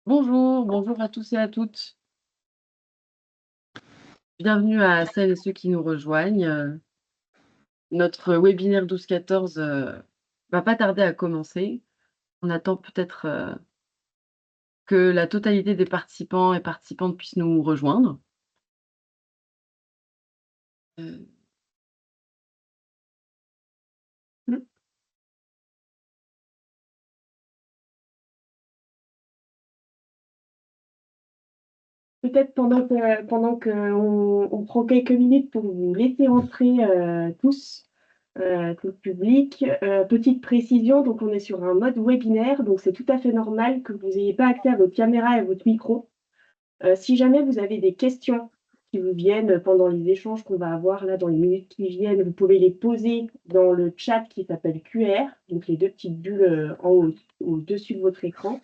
Bonjour, bonjour à tous et à toutes. Bienvenue à celles et ceux qui nous rejoignent. Notre webinaire 12-14 va pas tarder à commencer. On attend peut-être que la totalité des participants et participantes puissent nous rejoindre. Euh, mm. Peut-être pendant que on prend quelques minutes pour vous laisser entrer tous, tout le public. Petite précision, donc on est sur un mode webinaire, donc c'est tout à fait normal que vous n'ayez pas accès à votre caméra et à votre micro. Si jamais vous avez des questions qui vous viennent pendant les échanges qu'on va avoir là dans les minutes qui viennent, vous pouvez les poser dans le chat qui s'appelle QR, donc les deux petites bulles en haut au-dessus de votre écran.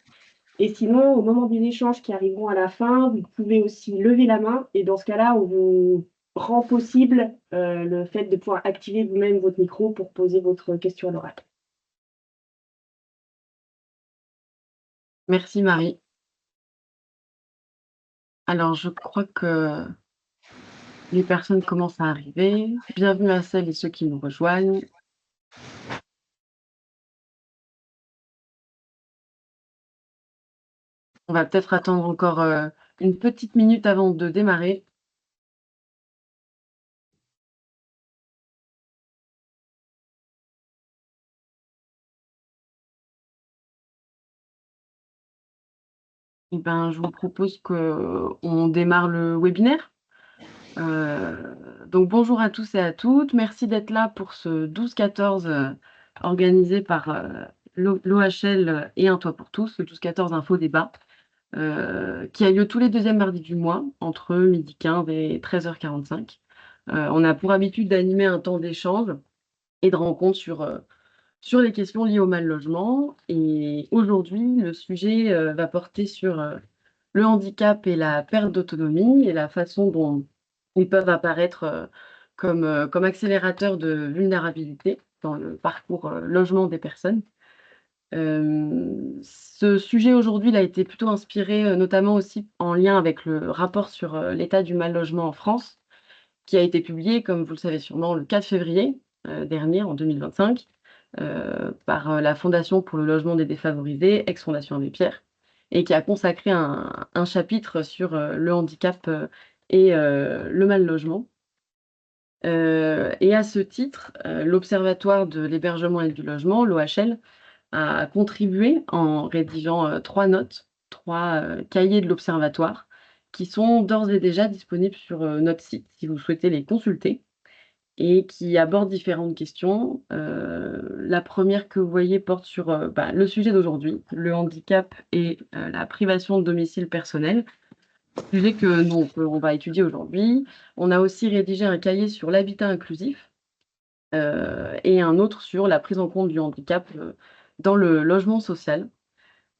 Et sinon, au moment des échanges qui arriveront à la fin, vous pouvez aussi lever la main et dans ce cas-là, on vous rend possible le fait de pouvoir activer vous-même votre micro pour poser votre question à l'oral. Merci Marie. Alors, je crois que les personnes commencent à arriver. Bienvenue à celles et ceux qui nous rejoignent. On va peut-être attendre encore une petite minute avant de démarrer. Eh ben, je vous propose qu'on démarre le webinaire. Donc bonjour à tous et à toutes. Merci d'être là pour ce 12-14 organisé par l'OHL et Un Toit pour tous, le 12-14 Info Débat, qui a lieu tous les deuxièmes mardis du mois, entre midi 15 et 13h45. On a pour habitude d'animer un temps d'échange et de rencontre sur les questions liées au mal logement. Et aujourd'hui, le sujet va porter sur le handicap et la perte d'autonomie et la façon dont ils peuvent apparaître comme accélérateurs de vulnérabilité dans le parcours logement des personnes. Ce sujet aujourd'hui il a été plutôt inspiré notamment aussi en lien avec le rapport sur l'état du mal logement en France, qui a été publié, comme vous le savez sûrement, le 4 février dernier, en 2025, par la Fondation pour le logement des défavorisés, ex-Fondation Abbé Pierre, et qui a consacré un chapitre sur le handicap et le mal logement. Et à ce titre, l'Observatoire de l'hébergement et du logement, l'OHL, a contribué en rédigeant 3 notes, 3 cahiers de l'Observatoire, qui sont d'ores et déjà disponibles sur notre site si vous souhaitez les consulter et qui aborde différentes questions. La première que vous voyez porte sur le sujet d'aujourd'hui, le handicap et la privation de domicile personnel, sujet que nous, on va étudier aujourd'hui. On a aussi rédigé un cahier sur l'habitat inclusif et un autre sur la prise en compte du handicap dans le logement social.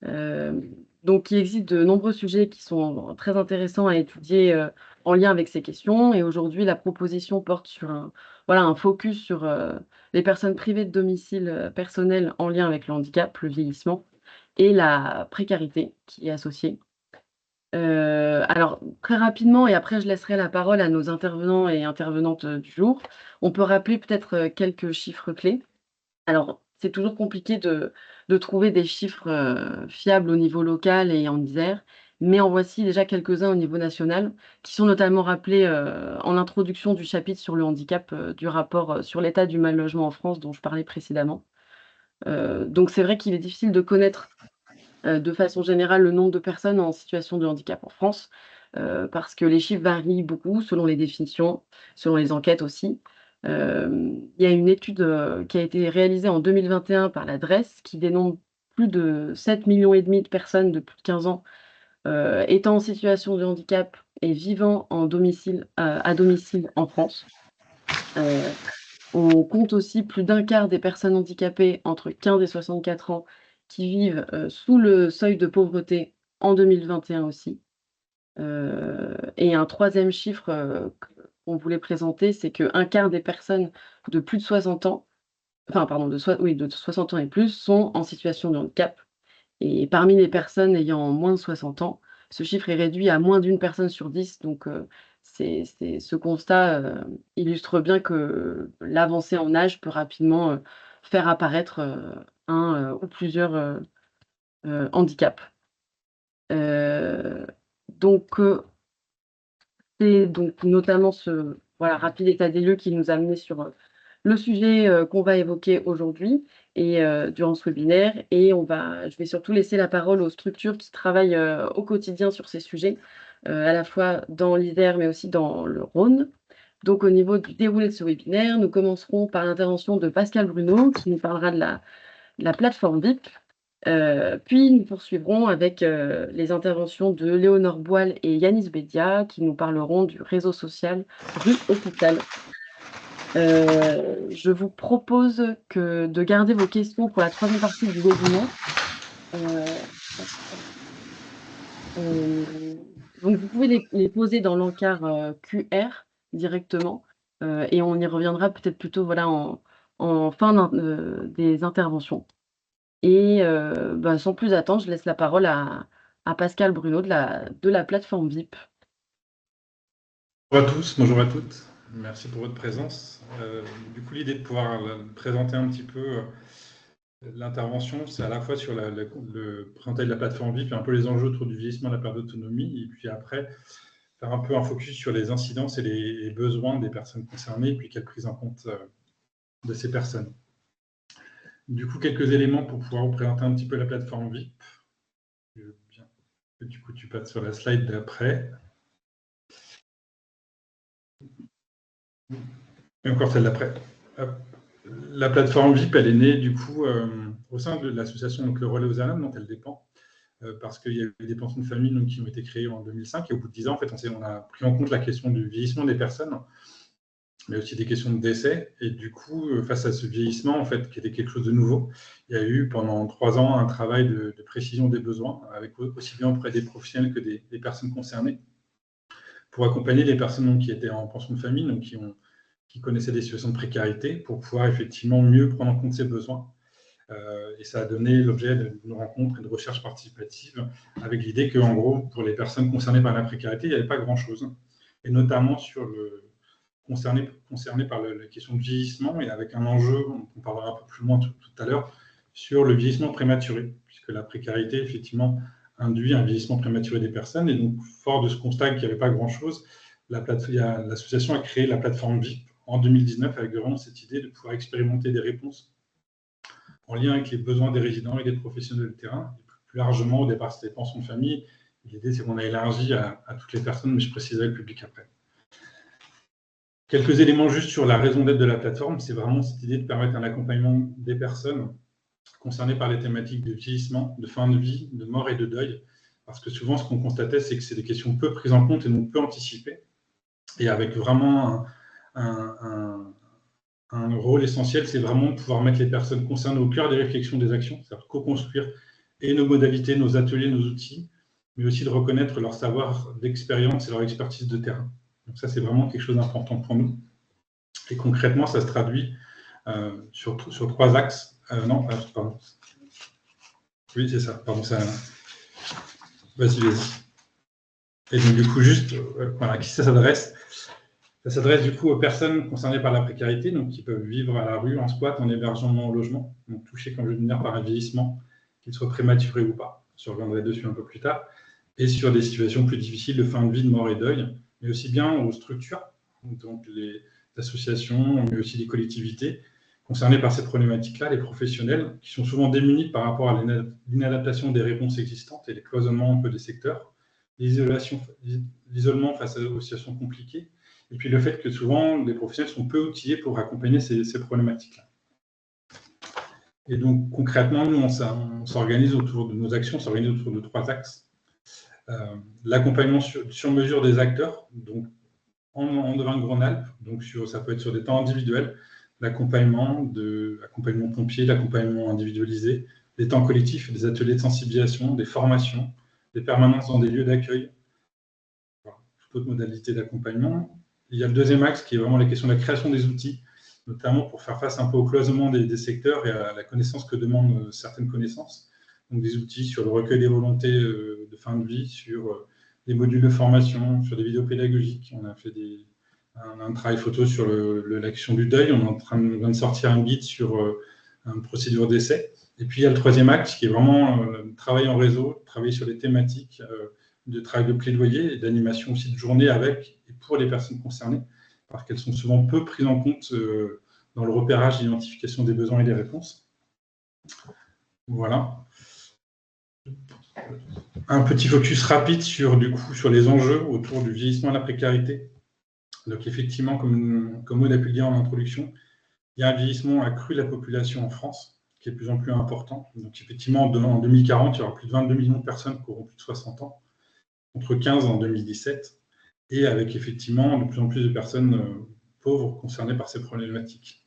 Euh, donc, il existe de nombreux sujets qui sont très intéressants à étudier en lien avec ces questions. Et aujourd'hui, la proposition porte sur un focus sur les personnes privées de domicile personnel en lien avec le handicap, le vieillissement et la précarité qui est associée. Alors, très rapidement, et après je laisserai la parole à nos intervenants et intervenantes du jour, on peut rappeler peut-être quelques chiffres clés. Alors, c'est toujours compliqué de trouver des chiffres fiables au niveau local et en Isère, mais en voici déjà quelques-uns au niveau national, qui sont notamment rappelés en introduction du chapitre sur le handicap du rapport sur l'état du mal logement en France dont je parlais précédemment. Donc c'est vrai qu'il est difficile de connaître de façon générale le nombre de personnes en situation de handicap en France, parce que les chiffres varient beaucoup selon les définitions, selon les enquêtes aussi. Il y a une étude qui a été réalisée en 2021 par la DREES qui dénombre plus de 7,5 millions de personnes de plus de 15 ans étant en situation de handicap et vivant à domicile en France. Euh, on compte aussi plus d'un quart des personnes handicapées entre 15 et 64 ans qui vivent sous le seuil de pauvreté en 2021 aussi. Et un troisième chiffre qu'on voulait présenter, c'est qu'un quart des personnes de plus de 60 ans, enfin pardon, de 60 ans et plus, sont en situation de handicap. Et parmi les personnes ayant moins de 60 ans, ce chiffre est réduit à moins d'une personne sur 10. Donc, ce constat illustre bien que l'avancée en âge peut rapidement faire apparaître un ou plusieurs handicaps. Donc, c'est donc notamment ce voilà, rapide état des lieux qui nous a amenés sur le sujet qu'on va évoquer aujourd'hui et durant ce webinaire. Et je vais surtout laisser la parole aux structures qui travaillent au quotidien sur ces sujets, à la fois dans l'Isère, mais aussi dans le Rhône. Donc, au niveau du déroulé de ce webinaire, nous commencerons par l'intervention de Pascal Bruno, qui nous parlera de la plateforme VIP. Puis nous poursuivrons avec les interventions de Léonore Boile et Yanis Bédia, qui nous parleront du réseau social Rue Hôpital. Je vous propose de garder vos questions pour la troisième partie du webinaire. Donc vous pouvez les poser dans l'encart QR directement, et on y reviendra peut-être plutôt voilà, en fin des interventions. Et sans plus attendre, je laisse la parole à Pascal Bruno de la plateforme VIP. Bonjour à tous, bonjour à toutes. Merci pour votre présence. Du coup, l'idée de pouvoir présenter un petit peu l'intervention, c'est à la fois sur le présenter de la plateforme VIP et un peu les enjeux autour du vieillissement de la perte d'autonomie, et puis après, faire un peu un focus sur les incidences et les besoins des personnes concernées, et puis quelle prise en compte de ces personnes. Du coup, quelques éléments pour pouvoir vous présenter un petit peu la plateforme VIP. Bien. Du coup, tu passes sur la slide d'après. Et encore celle d'après. La plateforme VIP, elle est née du coup au sein de l'association Le Relais aux Alarmes, dont elle dépend, parce qu'il y a eu des pensions de famille donc, qui ont été créées en 2005, et au bout de 10 ans, en fait, on a pris en compte la question du vieillissement des personnes, mais aussi des questions de décès. Et du coup, face à ce vieillissement, en fait, qui était quelque chose de nouveau, il y a eu pendant 3 ans un travail de précision des besoins, avec aussi bien auprès des professionnels que des personnes concernées, pour accompagner les personnes donc, qui étaient en pension de famille, donc qui connaissaient des situations de précarité, pour pouvoir effectivement mieux prendre en compte ces besoins. Et ça a donné l'objet d'une rencontre et de recherche participative, avec l'idée qu'en gros, pour les personnes concernées par la précarité, il n'y avait pas grand-chose. Et notamment concernées par la question du vieillissement, et avec un enjeu, on parlera un peu plus loin tout à l'heure, sur le vieillissement prématuré, puisque la précarité, effectivement, induit un vieillissement prématuré des personnes. Et donc, fort de ce constat qu'il n'y avait pas grand-chose, l'association a créé la plateforme VIP en 2019, avec vraiment cette idée de pouvoir expérimenter des réponses en lien avec les besoins des résidents et des professionnels de terrain. Et plus largement, au départ, c'était pensions de famille. L'idée, c'est qu'on a élargi à toutes les personnes, mais je préciserai le public après. Quelques éléments juste sur la raison d'être de la plateforme, c'est vraiment cette idée de permettre un accompagnement des personnes concernées par les thématiques de vieillissement, de fin de vie, de mort et de deuil. Parce que souvent, ce qu'on constatait, c'est que c'est des questions peu prises en compte et donc peu anticipées. Et avec vraiment un rôle essentiel, c'est vraiment de pouvoir mettre les personnes concernées au cœur des réflexions, des actions, c'est-à-dire co-construire et nos modalités, nos ateliers, nos outils, mais aussi de reconnaître leur savoir d'expérience et leur expertise de terrain. Donc ça, c'est vraiment quelque chose d'important pour nous. Et concrètement, ça se traduit sur 3 axes. Non, pardon. Oui, c'est ça. Pardon, ça. Vas-y. Et donc, du coup, juste, voilà, à qui ça s'adresse? Ça s'adresse du coup aux personnes concernées par la précarité, donc qui peuvent vivre à la rue, en squat, en hébergement, en logement, donc touchés, comme je viens de dire, par un vieillissement, qu'ils soient prématurés ou pas. Je reviendrai dessus un peu plus tard. Et sur des situations plus difficiles de fin de vie, de mort et deuil, mais aussi bien aux structures, donc les associations, mais aussi les collectivités concernés par cette problématique-là, les professionnels, qui sont souvent démunis par rapport à l'inadaptation des réponses existantes et les cloisonnements un peu des secteurs, l'isolement face aux situations compliquées, et puis le fait que souvent les professionnels sont peu outillés pour accompagner ces problématiques-là. Et donc concrètement, nous, on s'organise autour de nos actions, on s'organise autour de 3 axes. L'accompagnement sur mesure des acteurs, donc en Auvergne-Rhône-Alpes, donc ça peut être sur des temps individuels, l'accompagnement pompier, l'accompagnement individualisé, des temps collectifs, des ateliers de sensibilisation, des formations, des permanences dans des lieux d'accueil, voilà, toute autre modalité d'accompagnement. Il y a le deuxième axe qui est vraiment la question de la création des outils, notamment pour faire face un peu au cloisonnement des secteurs et à la connaissance que demandent certaines connaissances. donc des outils sur le recueil des volontés de fin de vie, sur des modules de formation, sur des vidéos pédagogiques. On a fait un travail photo sur l'action du deuil. On vient de sortir un guide sur une procédure d'essai. Et puis, il y a le troisième axe qui est vraiment travail en réseau, travailler sur les thématiques de travail de plaidoyer et d'animation aussi de journée avec et pour les personnes concernées, parce qu'elles sont souvent peu prises en compte dans le repérage et l'identification des besoins et des réponses. Voilà. Un petit focus rapide sur les enjeux autour du vieillissement et de la précarité. Donc effectivement, comme Maud a pu le dire en introduction, il y a un vieillissement accru de la population en France, qui est de plus en plus important. Donc effectivement, en 2040, il y aura plus de 22 millions de personnes qui auront plus de 60 ans, contre 15 en 2017, et avec effectivement de plus en plus de personnes pauvres concernées par ces problématiques.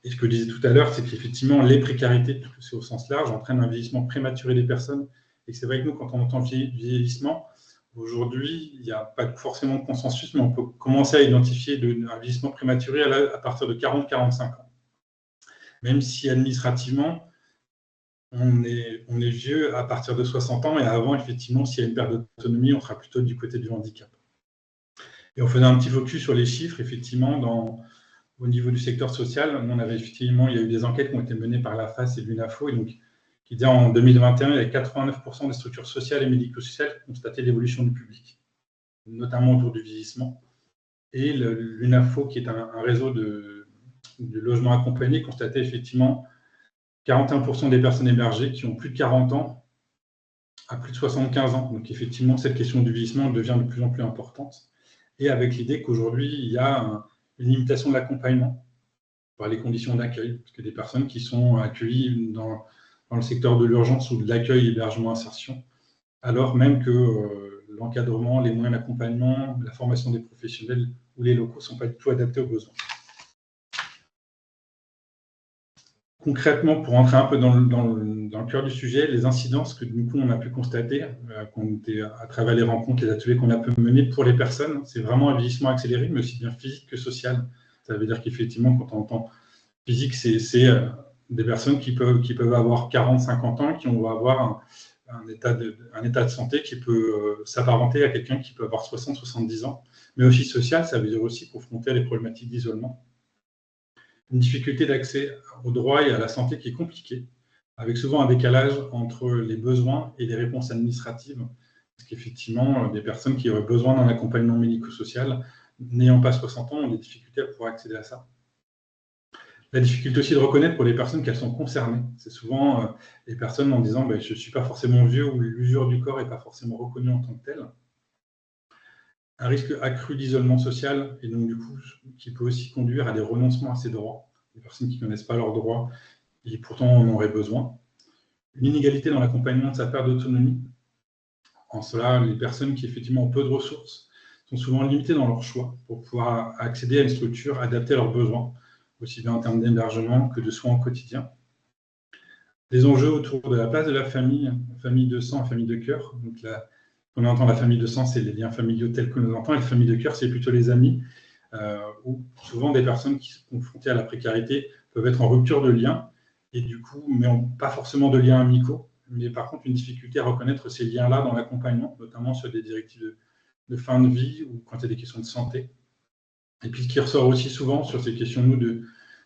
Et ce que je disais tout à l'heure, c'est qu'effectivement, les précarités, c'est au sens large, entraînent un vieillissement prématuré des personnes. Et c'est vrai que nous, quand on entend vieillissement, aujourd'hui, il n'y a pas forcément de consensus, mais on peut commencer à identifier un vieillissement prématuré à partir de 40-45 ans. Même si administrativement, on est vieux à partir de 60 ans, et avant, effectivement, s'il y a une perte d'autonomie, on sera plutôt du côté du handicap. Et on faisait un petit focus sur les chiffres, effectivement, au niveau du secteur social. Il y a eu des enquêtes qui ont été menées par la FAS et l'UNAFO, et donc qui disait en 2021, il y avait 89% des structures sociales et médico-sociales qui constataient l'évolution du public, notamment autour du vieillissement. Et l'UNAFO, qui est un réseau de logements accompagnés, constatait effectivement 41% des personnes hébergées qui ont plus de 40 ans à plus de 75 ans. Donc effectivement, cette question du vieillissement devient de plus en plus importante. Et avec l'idée qu'aujourd'hui, il y a une limitation de l'accompagnement par les conditions d'accueil, parce que des personnes qui sont accueillies dans le secteur de l'urgence ou de l'accueil, hébergement, insertion, alors même que l'encadrement, les moyens d'accompagnement, la formation des professionnels ou les locaux ne sont pas du tout adaptés aux besoins. Concrètement, pour entrer un peu dans le cœur du sujet, les incidences que du coup on a pu constater à travers les rencontres, les ateliers qu'on a pu mener pour les personnes, c'est vraiment un vieillissement accéléré, mais aussi bien physique que social. Ça veut dire qu'effectivement, quand on entend physique, c'est des personnes qui peuvent avoir 40-50 ans, qui vont avoir un état de santé qui peut s'apparenter à quelqu'un qui peut avoir 60-70 ans, mais aussi social, ça veut dire aussi confronté à des problématiques d'isolement. Une difficulté d'accès aux droits et à la santé qui est compliquée, avec souvent un décalage entre les besoins et les réponses administratives, parce qu'effectivement, des personnes qui auraient besoin d'un accompagnement médico-social, n'ayant pas 60 ans, ont des difficultés à pouvoir accéder à ça. La difficulté aussi de reconnaître pour les personnes qu'elles sont concernées. C'est souvent les personnes en disant je ne suis pas forcément vieux ou l'usure du corps n'est pas forcément reconnue en tant que telle. Un risque accru d'isolement social, et donc du coup, qui peut aussi conduire à des renoncements à ces droits. Des personnes qui ne connaissent pas leurs droits et pourtant en auraient besoin. Une inégalité dans l'accompagnement de sa perte d'autonomie. En cela, les personnes qui effectivement ont peu de ressources sont souvent limitées dans leur choix pour pouvoir accéder à une structure adaptée à leurs besoins, aussi bien en termes d'hébergement que de soins au quotidien. Des enjeux autour de la place de la famille de sang et famille de cœur. Donc on entend la famille de sang, c'est les liens familiaux tels que nous entendons, et la famille de cœur, c'est plutôt les amis, où souvent des personnes qui sont confrontées à la précarité peuvent être en rupture de lien, et du coup, mais pas forcément de liens amicaux, mais par contre une difficulté à reconnaître ces liens-là dans l'accompagnement, notamment sur des directives de fin de vie ou quand il y a des questions de santé. Et puis ce qui ressort aussi souvent sur ces questions de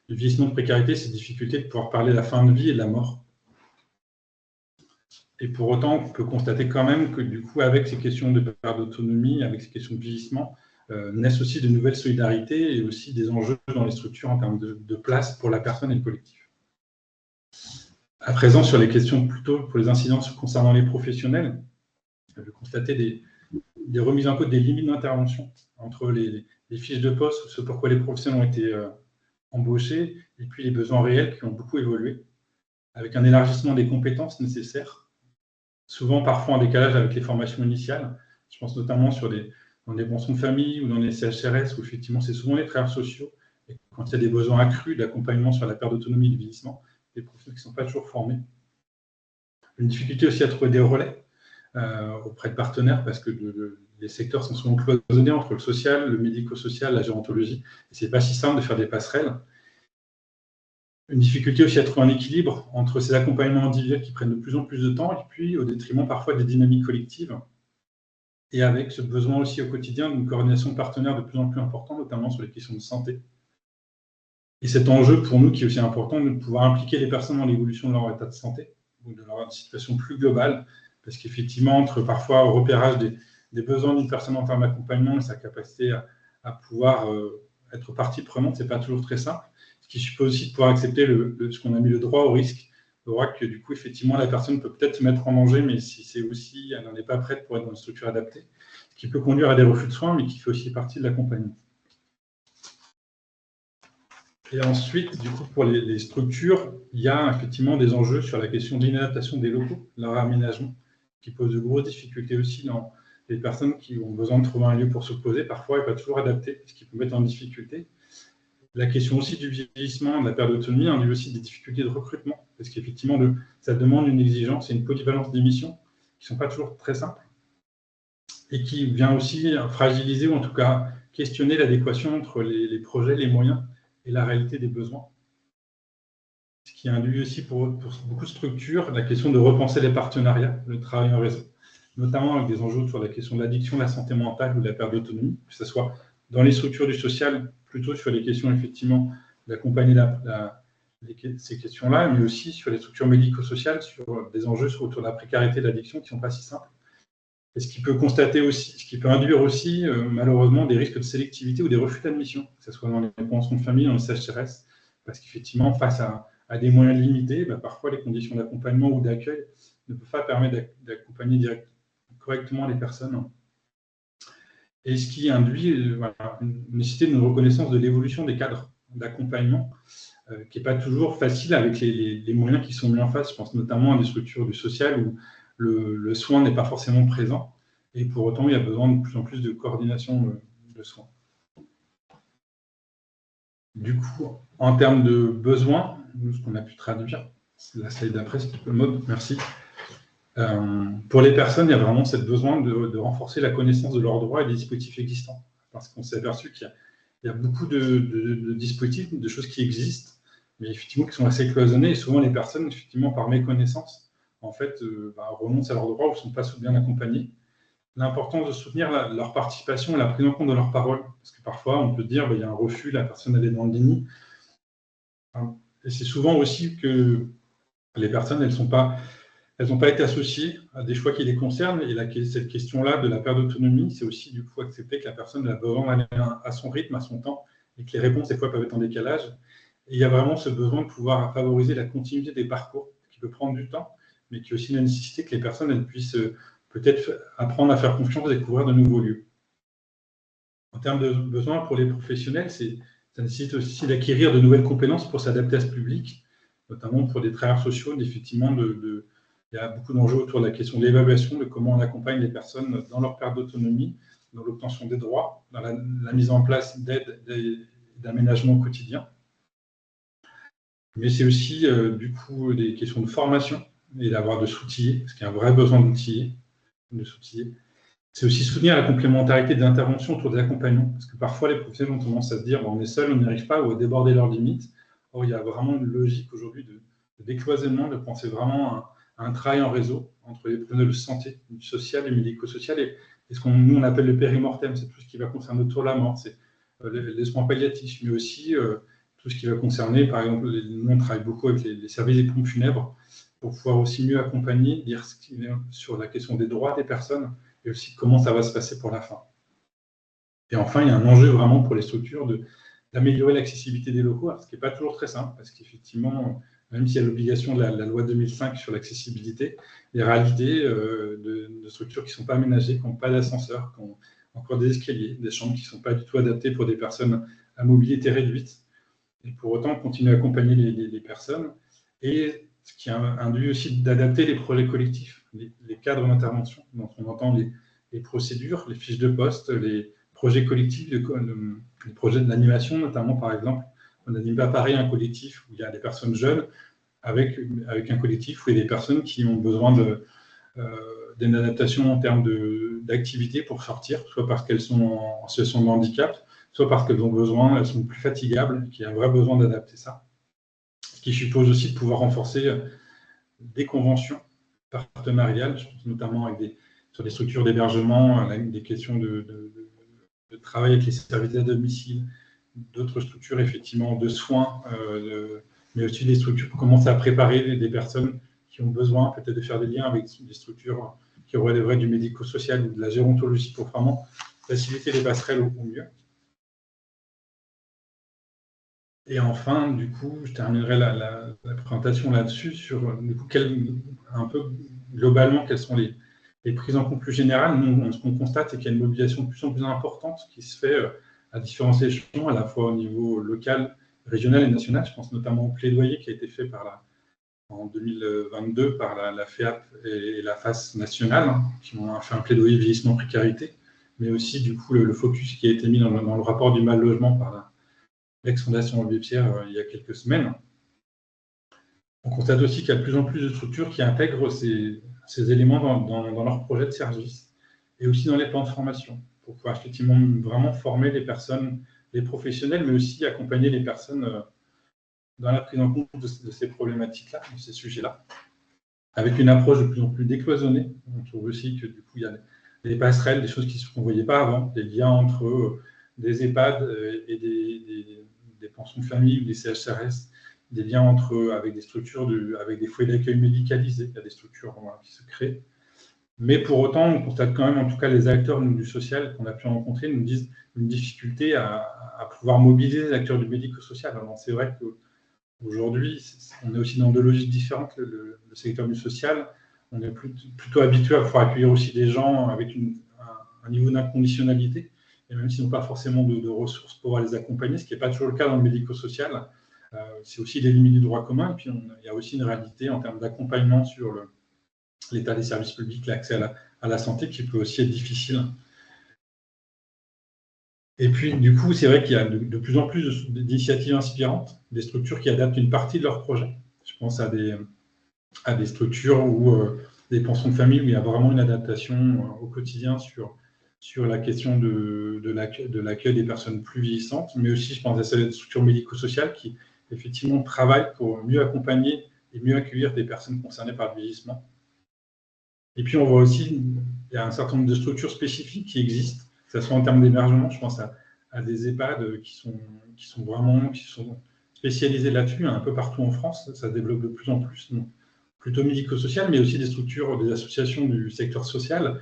vieillissement de précarité, c'est la difficulté de pouvoir parler de la fin de vie et de la mort. Et pour autant, on peut constater quand même que du coup, avec ces questions de perte d'autonomie, avec ces questions de vieillissement, naissent aussi de nouvelles solidarités et aussi des enjeux dans les structures en termes de place pour la personne et le collectif. À présent, sur les questions plutôt pour les incidences concernant les professionnels, je vais constater des remises en cause des limites d'intervention entre les fiches de poste, ce pourquoi les professionnels ont été embauchés, et puis les besoins réels qui ont beaucoup évolué, avec un élargissement des compétences nécessaires, souvent parfois en décalage avec les formations initiales. Je pense notamment dans des pensions de famille ou dans les CHRS, où effectivement c'est souvent les travailleurs sociaux, et quand il y a des besoins accrus d'accompagnement sur la perte d'autonomie et du vieillissement, des professionnels qui ne sont pas toujours formés. Une difficulté aussi à trouver des relais auprès de partenaires, parce que les secteurs sont souvent cloisonnés entre le social, le médico-social, la gérontologie, et ce n'est pas si simple de faire des passerelles. Une difficulté aussi à trouver un équilibre entre ces accompagnements individuels qui prennent de plus en plus de temps et puis au détriment parfois des dynamiques collectives. Et avec ce besoin aussi au quotidien d'une coordination de partenaires de plus en plus importante, notamment sur les questions de santé. Et cet enjeu pour nous qui est aussi important de pouvoir impliquer les personnes dans l'évolution de leur état de santé, ou de leur situation plus globale, parce qu'effectivement, entre parfois au repérage des besoins d'une personne en termes d'accompagnement et sa capacité à pouvoir être partie prenante, ce n'est pas toujours très simple, ce qui suppose aussi de pouvoir accepter ce qu'on a mis le droit au risque, le droit que du coup, effectivement, la personne peut peut-être se mettre en danger, mais si c'est aussi, elle n'en est pas prête pour être dans une structure adaptée, ce qui peut conduire à des refus de soins, mais qui fait aussi partie de l'accompagnement. Et ensuite, du coup, pour les structures, il y a effectivement des enjeux sur la question de l'inadaptation des locaux, leur aménagement, qui pose de grosses difficultés aussi dans les personnes qui ont besoin de trouver un lieu pour se poser. Parfois, il n'est pas toujours adapté, ce qui peut mettre en difficulté. La question aussi du vieillissement, de la perte d'autonomie, induit aussi des difficultés de recrutement, parce qu'effectivement, ça demande une exigence et une polyvalence des missions qui ne sont pas toujours très simples, et qui vient aussi fragiliser, ou en tout cas questionner l'adéquation entre les projets, les moyens, et la réalité des besoins. Ce qui induit aussi pour beaucoup de structures la question de repenser les partenariats, le travail en réseau, notamment avec des enjeux sur la question de l'addiction, de la santé mentale ou de la perte d'autonomie, que ce soit dans les structures du social, plutôt sur les questions effectivement d'accompagner ces questions-là, mais aussi sur les structures médico-sociales, sur des enjeux autour de la précarité et de l'addiction qui ne sont pas si simples. Et ce qui peut induire aussi, malheureusement, des risques de sélectivité ou des refus d'admission, que ce soit dans les conventions de famille, dans le CHRS, parce qu'effectivement, face à des moyens limités, parfois les conditions d'accompagnement ou d'accueil ne peuvent pas permettre d'accompagner correctement les personnes. Et ce qui induit une nécessité d'une reconnaissance de l'évolution des cadres d'accompagnement, qui n'est pas toujours facile avec les moyens qui sont mis en face. Je pense notamment à des structures du social où le soin n'est pas forcément présent, et pour autant, il y a besoin de plus en plus de coordination de soins. Du coup, en termes de besoins, nous, ce qu'on a pu traduire, c'est la slide d'après, si tu peux, Maud, merci. Pour les personnes, il y a vraiment ce besoin de renforcer la connaissance de leurs droits et des dispositifs existants, parce qu'on s'est aperçu qu'il y a beaucoup de dispositifs, de choses qui existent, mais effectivement qui sont assez cloisonnés, et souvent les personnes, effectivement, par méconnaissance, en fait, renoncent à leurs droits ou ne sont pas bien accompagnés. L'importance de soutenir leur participation et la prise en compte de leurs paroles, parce que parfois, on peut dire il y a un refus, la personne elle est dans le déni. Et c'est souvent aussi que les personnes, elles n'ont pas été associées à des choix qui les concernent, et cette question-là de la perte d'autonomie, c'est aussi du coup accepter que la personne a besoin d'aller à son rythme, à son temps, et que les réponses, des fois, peuvent être en décalage. Et il y a vraiment ce besoin de pouvoir favoriser la continuité des parcours, qui peut prendre du temps, mais qui est aussi la nécessité que les personnes elles puissent peut-être apprendre à faire confiance et découvrir de nouveaux lieux. En termes de besoins pour les professionnels, ça nécessite aussi d'acquérir de nouvelles compétences pour s'adapter à ce public, notamment pour des travailleurs sociaux. Effectivement, il y a beaucoup d'enjeux autour de la question de l'évaluation, de comment on accompagne les personnes dans leur perte d'autonomie, dans l'obtention des droits, dans la mise en place d'aides et d'aménagement au quotidien. Mais c'est aussi, du coup, des questions de formation et d'avoir de s'outiller, parce qu'il y a un vrai besoin d'outiller. C'est aussi soutenir la complémentarité des interventions autour des accompagnements, parce que parfois les professionnels ont tendance à se dire on est seul, on n'y arrive pas, ou à déborder leurs limites. Or, il y a vraiment une logique aujourd'hui de décloisonnement, de penser vraiment à un travail en réseau entre les professionnels de santé, du social et médico-social, et ce qu'on nous on appelle le périmortem, c'est tout ce qui va concerner autour de la mort, c'est les soins palliatifs, mais aussi tout ce qui va concerner, par exemple, nous on travaille beaucoup avec les services des pompes funèbres, pour pouvoir aussi mieux accompagner, dire sur la question des droits des personnes et aussi comment ça va se passer pour la fin. Et enfin, il y a un enjeu vraiment pour les structures d'améliorer l'accessibilité des locaux, ce qui n'est pas toujours très simple, parce qu'effectivement, même s'il y a l'obligation de la loi 2005 sur l'accessibilité, les réalités de structures qui ne sont pas aménagées, qui n'ont pas d'ascenseur, qui ont encore des escaliers, des chambres qui ne sont pas du tout adaptées pour des personnes à mobilité réduite. Et pour autant, continuer à accompagner les personnes. Et ce qui induit aussi d'adapter les projets collectifs, les cadres d'intervention. Donc, on entend les procédures, les fiches de poste, les projets collectifs, les projets de l'animation, notamment, par exemple. On n'anime pas pareil un collectif où il y a des personnes jeunes avec un collectif où il y a des personnes qui ont besoin d'une adaptation en termes d'activité pour sortir, soit parce qu'elles sont en situation de handicap, soit parce qu'elles ont besoin, elles sont plus fatigables, qu'il y a un vrai besoin d'adapter ça. ce qui suppose aussi de pouvoir renforcer des conventions partenariales, je pense notamment sur des structures d'hébergement, des questions de travail avec les services à domicile, d'autres structures effectivement de soins, mais aussi des structures pour commencer à préparer des personnes qui ont besoin peut-être de faire des liens avec des structures qui relèveraient du médico-social ou de la gérontologie pour vraiment faciliter les passerelles au mieux. Et enfin, du coup, je terminerai la présentation là-dessus sur du coup, un peu globalement quelles sont les prises en compte plus générales. Nous, ce qu'on constate, c'est qu'il y a une mobilisation de plus en plus importante qui se fait à différents échelons, à la fois au niveau local, régional et national. Je pense notamment au plaidoyer qui a été fait en 2022 par la FEAP et la FAS nationale, qui ont fait un plaidoyer vieillissement précarité, mais aussi du coup le focus qui a été mis dans le rapport du mal logement par l'ex-fondation Abbé Pierre il y a quelques semaines. On constate aussi qu'il y a de plus en plus de structures qui intègrent ces éléments dans leur projet de service et aussi dans les plans de formation pour pouvoir effectivement vraiment former les personnes, les professionnels, mais aussi accompagner les personnes dans la prise en compte de ces problématiques-là, de ces sujets-là, avec une approche de plus en plus décloisonnée. On trouve aussi que du coup, il y a des passerelles, des choses qu'on ne voyait pas avant, des liens entre des EHPAD et des pensions de famille ou des CHRS, des liens avec des structures, avec des foyers d'accueil médicalisés. Il y a des structures qui se créent. Mais pour autant, on constate quand même, en tout cas, les acteurs du social qu'on a pu rencontrer nous disent une difficulté à pouvoir mobiliser les acteurs du médico-social. Alors, c'est vrai qu'aujourd'hui, on est aussi dans deux logiques différentes, le secteur du social. On est plutôt habitué à pouvoir accueillir aussi des gens avec un niveau d'inconditionnalité, et même s'ils n'ont pas forcément de ressources pour pouvoir les accompagner, ce qui n'est pas toujours le cas dans le médico-social. C'est aussi des limites du droit commun, et puis il y a aussi une réalité en termes d'accompagnement sur l'état des services publics, l'accès à la santé, qui peut aussi être difficile. Et puis, du coup, c'est vrai qu'il y a de plus en plus d'initiatives inspirantes, des structures qui adaptent une partie de leur projet. Je pense à des structures ou des pensions de famille où il y a vraiment une adaptation au quotidien sur la question de l'accueil des personnes plus vieillissantes, mais aussi, je pense à ces structures médico-sociales qui, effectivement, travaillent pour mieux accompagner et mieux accueillir des personnes concernées par le vieillissement. Et puis, on voit aussi qu'il y a un certain nombre de structures spécifiques qui existent, que ce soit en termes d'hébergement. Je pense à des EHPAD qui sont spécialisés là-dessus, un peu partout en France. Ça se développe de plus en plus, donc, plutôt médico-social, mais aussi des structures, des associations du secteur social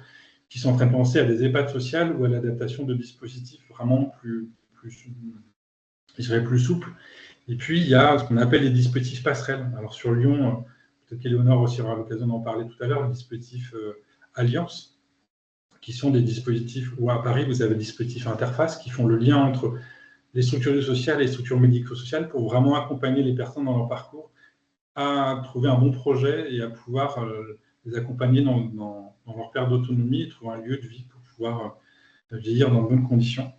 qui sont en train de penser à des EHPAD sociales ou à l'adaptation de dispositifs vraiment plus souples. Et puis, il y a ce qu'on appelle les dispositifs passerelles. Alors, sur Lyon, peut-être qu'Éléonore aussi aura l'occasion d'en parler tout à l'heure, les dispositifs Alliance, qui sont des dispositifs, ou à Paris, vous avez des dispositifs interface qui font le lien entre les structures du social et les structures médico-sociales pour vraiment accompagner les personnes dans leur parcours à trouver un bon projet et à pouvoir les accompagner dans leur perte d'autonomie et trouver un lieu de vie pour pouvoir vieillir dans de bonnes conditions.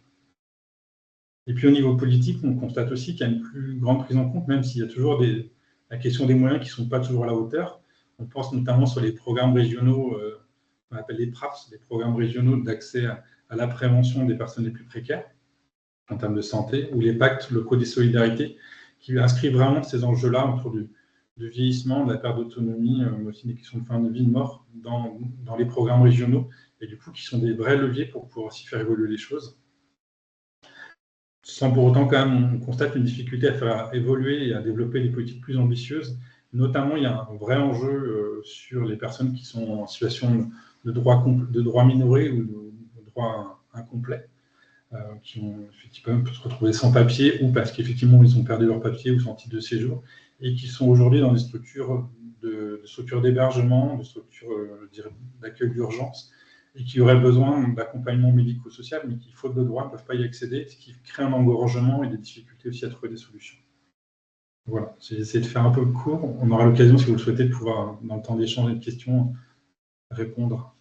Et puis au niveau politique, on constate aussi qu'il y a une plus grande prise en compte, même s'il y a toujours la question des moyens qui ne sont pas toujours à la hauteur. On pense notamment sur les programmes régionaux, qu'on appelle les PRAPS, les programmes régionaux d'accès à la prévention des personnes les plus précaires en termes de santé, ou les pactes locaux des solidarités, qui inscrivent vraiment ces enjeux-là autour du vieillissement, de la perte d'autonomie, mais aussi des questions de fin de vie, de mort, dans les programmes régionaux, et du coup qui sont des vrais leviers pour pouvoir aussi faire évoluer les choses. Sans pour autant, quand même, on constate une difficulté à faire évoluer et à développer des politiques plus ambitieuses. Notamment, il y a un vrai enjeu sur les personnes qui sont en situation de droit minoré ou de droit incomplet, qui ont effectivement pu se retrouver sans papier ou parce qu'effectivement ils ont perdu leur papier ou sans titre de séjour et qui sont aujourd'hui dans des structures d'hébergement, de structures d'accueil d'urgence et qui auraient besoin d'accompagnement médico-social, mais qui, faute de droit, ne peuvent pas y accéder, ce qui crée un engorgement et des difficultés aussi à trouver des solutions. Voilà, j'ai essayé de faire un peu court. On aura l'occasion, si vous le souhaitez, de pouvoir, dans le temps d'échange et de questions, répondre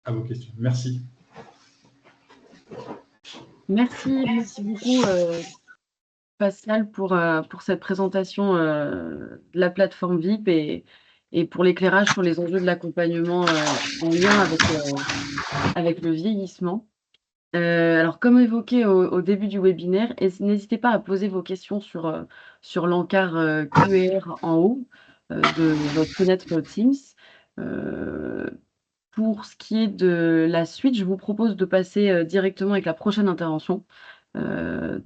à vos questions. Merci. Merci beaucoup, Pascal, pour cette présentation de la plateforme VIP et pour l'éclairage sur les enjeux de l'accompagnement en lien avec le vieillissement. Alors, comme évoqué au début du webinaire, n'hésitez pas à poser vos questions sur l'encart QR en haut de votre fenêtre Teams. Euh, pour ce qui est de la suite, je vous propose de passer directement avec la prochaine intervention. Je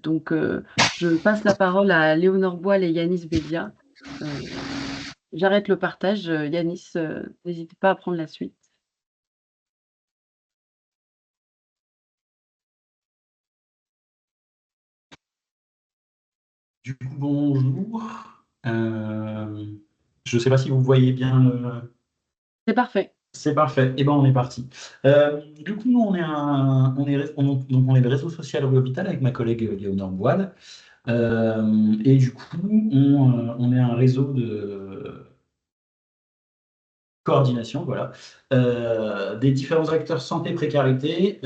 passe la parole à Léonore Boile et Yanis Bédia. Euh, J'arrête le partage. Yanis, n'hésitez pas à prendre la suite. Du coup, bonjour. Je ne sais pas si vous voyez bien le... C'est parfait. C'est parfait. Eh ben, on est parti. Du coup, nous, on est le réseau social Hôpital avec ma collègue Léonore Boile. Et du coup, on est un réseau de coordination, voilà, des différents acteurs santé précarité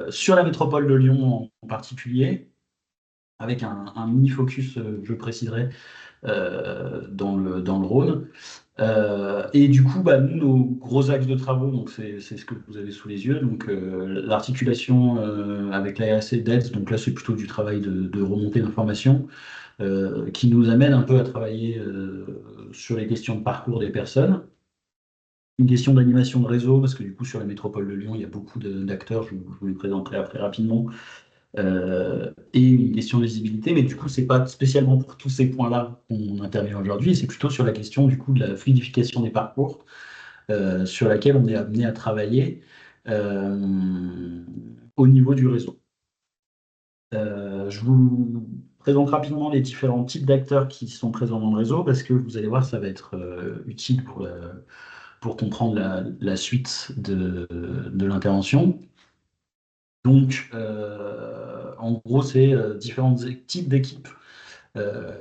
sur la métropole de Lyon en particulier, avec un mini focus, je préciserai, dans le Rhône. Et du coup, bah, nous, nos gros axes de travaux, donc c'est ce que vous avez sous les yeux, donc l'articulation avec l'ARC d'AIDS, donc là c'est plutôt du travail de remontée d'informations qui nous amène un peu à travailler sur les questions de parcours des personnes. Une question d'animation de réseau, parce que du coup sur la métropole de Lyon, il y a beaucoup d'acteurs, je vous les présenterai après rapidement, et une question de visibilité, mais du coup, c'est pas spécialement pour tous ces points-là qu'on intervient aujourd'hui, c'est plutôt sur la question du coup de la fluidification des parcours, sur laquelle on est amené à travailler au niveau du réseau. Je vous présente rapidement les différents types d'acteurs qui sont présents dans le réseau, parce que vous allez voir, ça va être utile pour comprendre la suite de l'intervention. Donc, en gros, c'est différents types d'équipes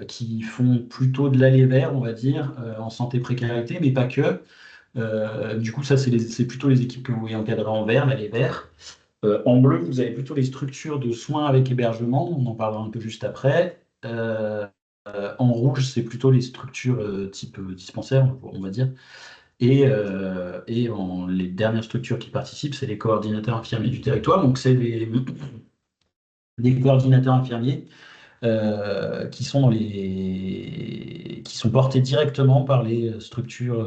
qui font plutôt de l'aller vers, on va dire, en santé précarité, mais pas que. Du coup, ça, c'est plutôt les équipes que vous voyez encadrées en vert, l'aller vers. En bleu, vous avez plutôt les structures de soins avec hébergement, on en parlera un peu juste après. En rouge, c'est plutôt les structures type dispensaire, on va dire. Les dernières structures qui participent, c'est les coordinateurs infirmiers du territoire. Donc, c'est des coordinateurs infirmiers qui sont portés directement par les structures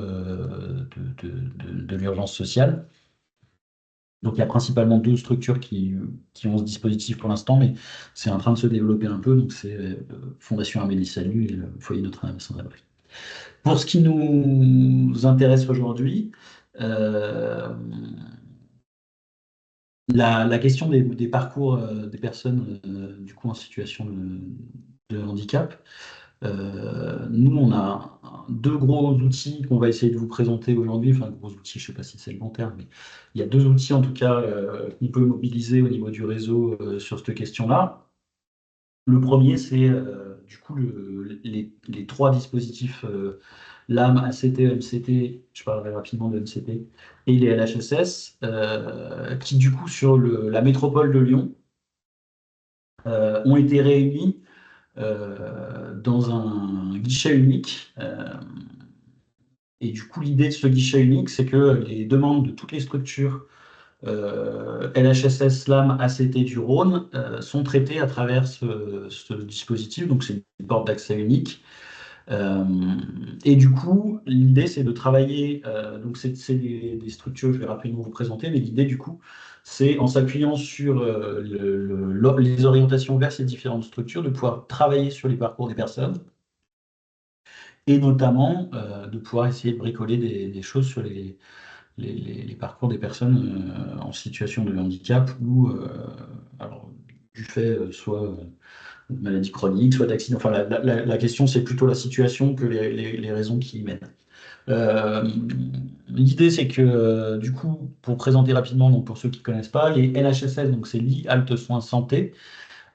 de l'urgence sociale. Donc, il y a principalement deux structures qui ont ce dispositif pour l'instant, mais c'est en train de se développer un peu. Donc, c'est Fondation Amélie Salut et le Foyer Notre-Dame sans abri. Pour ce qui nous intéresse aujourd'hui, la question des parcours des personnes du coup en situation de handicap. Nous, on a deux gros outils qu'on va essayer de vous présenter aujourd'hui. Enfin, gros outils, je ne sais pas si c'est le bon terme, mais il y a deux outils en tout cas qu'on peut mobiliser au niveau du réseau sur cette question-là. Le premier, c'est du coup les trois dispositifs LAM, ACT, MCT, je parlerai rapidement de MCT, et les LHSS, qui du coup sur la métropole de Lyon ont été réunis dans un guichet unique. Et du coup, l'idée de ce guichet unique, c'est que les demandes de toutes les structures LHSS, LAM, ACT du Rhône sont traitées à travers ce dispositif. Donc, c'est une porte d'accès unique. Et du coup, l'idée, c'est de travailler. Donc, c'est des structures, je vais rapidement vous présenter, mais l'idée, du coup, c'est en s'appuyant sur les orientations vers ces différentes structures, de pouvoir travailler sur les parcours des personnes et notamment de pouvoir essayer de bricoler des choses sur les parcours des personnes en situation de handicap ou alors, du fait soit de maladie chronique, soit d'accident. Enfin, la question, c'est plutôt la situation que les raisons qui y mènent. L'idée, c'est que, du coup, pour présenter rapidement, donc pour ceux qui ne connaissent pas, les LHSS, donc c'est Lits Halte Soins Santé,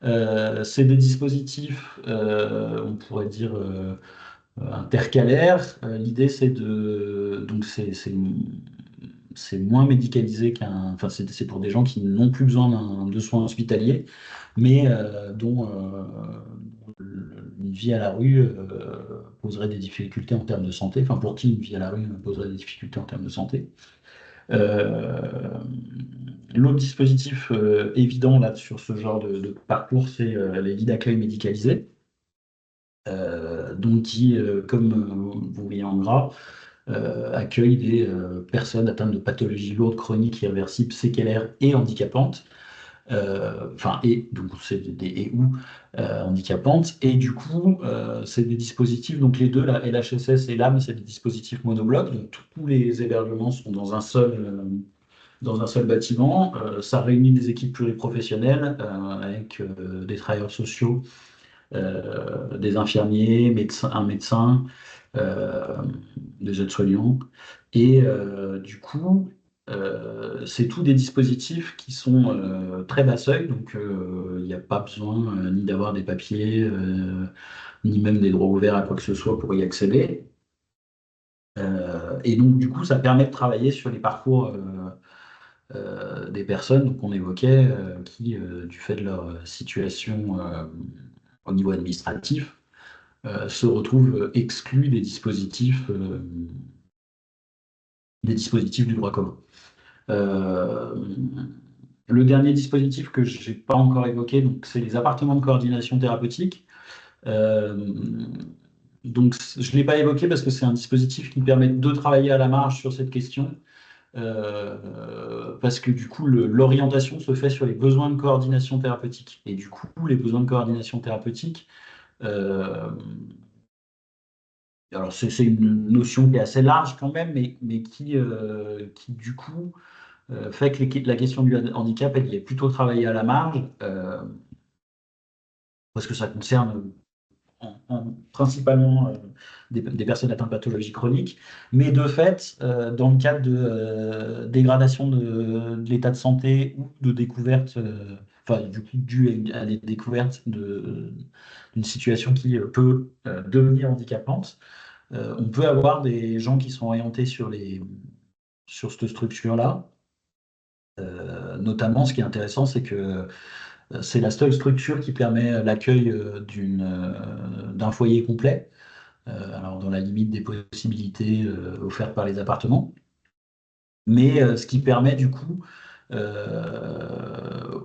c'est des dispositifs, on pourrait dire, intercalaires. L'idée, c'est donc c'est moins médicalisé enfin, c'est pour des gens qui n'ont plus besoin de soins hospitaliers, mais dont une vie à la rue poserait des difficultés en termes de santé, enfin pour qui une vie à la rue poserait des difficultés en termes de santé. L'autre dispositif évident là, sur ce genre de parcours, c'est les lits d'accueil médicalisés. Donc qui, comme vous voyez en gras, accueille des personnes atteintes de pathologies lourdes, chroniques, irréversibles, séquelaires et handicapantes. Enfin, et donc c'est des et ou handicapantes. Et du coup, c'est des dispositifs, donc les deux, la LHSS et l'AM, c'est des dispositifs monoblocs. Donc tous les hébergements sont dans un seul bâtiment. Ça réunit des équipes pluriprofessionnelles avec des travailleurs sociaux, des infirmiers, un médecin, euh, des aides-soignants. Et du coup, c'est tous des dispositifs qui sont très bas seuil, donc il n'y a pas besoin ni d'avoir des papiers, ni même des droits ouverts à quoi que ce soit pour y accéder. Et donc, du coup, ça permet de travailler sur les parcours des personnes qu'on évoquait, qui, du fait de leur situation au niveau administratif, se retrouvent exclus des dispositifs du droit commun. Le dernier dispositif que je n'ai pas encore évoqué, donc, c'est les appartements de coordination thérapeutique. Donc, je ne l'ai pas évoqué parce que c'est un dispositif qui permet de travailler à la marge sur cette question. Parce que du coup, l'orientation se fait sur les besoins de coordination thérapeutique. Et du coup, les besoins de coordination thérapeutique, alors c'est une notion qui est assez large quand même, mais qui du coup fait que la question du handicap, elle y est plutôt travaillée à la marge, parce que ça concerne principalement des personnes atteintes de pathologies chroniques, mais de fait, dans le cadre de dégradation de l'état de santé ou de découverte, enfin du coup dû à des découvertes d'une situation qui peut devenir handicapante, on peut avoir des gens qui sont orientés sur cette structure-là. Notamment, ce qui est intéressant, c'est que c'est la seule structure qui permet l'accueil d'un foyer complet, alors dans la limite des possibilités offertes par les appartements, mais ce qui permet du coup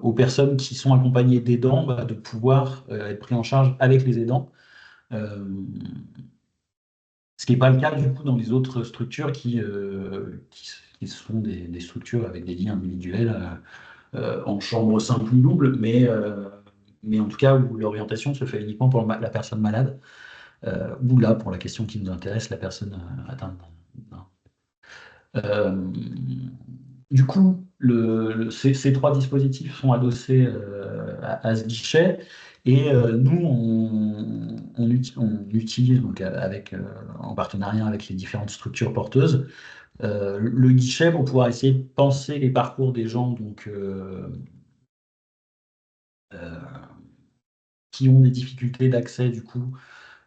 aux personnes qui sont accompagnées d'aidants de pouvoir être pris en charge avec les aidants. Euh, Ce qui n'est pas le cas du coup dans les autres structures qui sont des structures avec des lits individuels en chambre simple ou double, mais en tout cas où l'orientation se fait uniquement pour la personne malade, ou là, pour la question qui nous intéresse, la personne atteinte d'un. Euh, du coup, ces trois dispositifs sont adossés à ce guichet. Et nous, on utilise donc en partenariat avec les différentes structures porteuses le guichet pour pouvoir essayer de penser les parcours des gens donc, euh, qui ont des difficultés d'accès du coup